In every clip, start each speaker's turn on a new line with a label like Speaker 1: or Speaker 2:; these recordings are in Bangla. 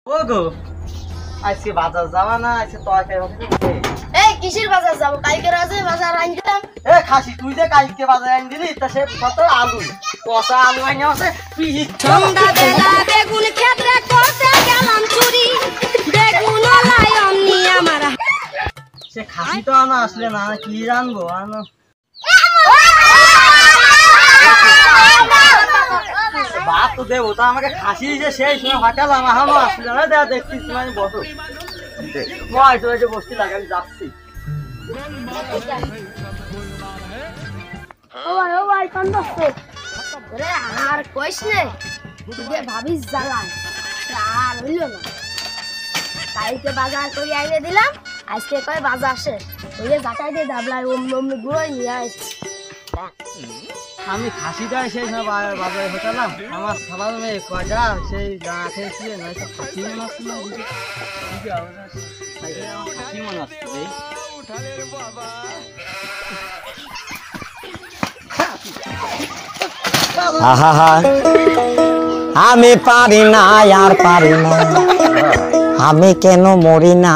Speaker 1: ওগো আজকে বাজার যাওয়া না আজকে তরকারি হবে
Speaker 2: এই কিসের বাজার যাব কালকে রাতে বাজার আনলাম
Speaker 1: এ খাসি তুই যে কালকে বাজার আন দিলি তা সে কত আলু কষা আলু আইনা আছে তুই
Speaker 2: সন্ধ্যা বেলা বেগুন ক্ষেত্রে করতে গেলাম চুরি বেগুন লাই অমনি আমার
Speaker 1: সে খাসি তো আনা আসলে না কি জানবো আনো বাপ তো দেবো তা আমাকে খাসি যে সেই সময় হটালাম এখনো আসলে না দেখ দেখছিস তুমি বসো বসতে লাগে আমি যাচ্ছি
Speaker 2: ও ভাই কোন দোস্ত ওরে আমার কইস নে যে ভাবিস জ্বালায় আর হইল না কালকে বাজার করে আইনে দিলাম আজকে কয় বাজার আসে ওই যে জাটাই দিয়ে দাবলার অমনি গুঁড়োই নিয়ে আসছে
Speaker 1: আমি খাসিটা সেই সময় বাজারে হটালাম আমার সবার মেয়ে কয়টা সেই গা খেয়েছি নয়তো খাসি মনে আসছে না খাসি মনে আসছে
Speaker 3: আমি পারি না আর পারি না আমি কেন মরি না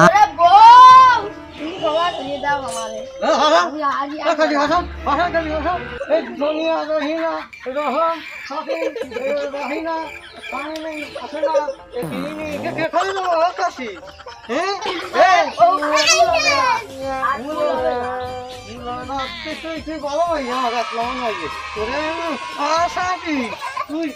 Speaker 1: তুই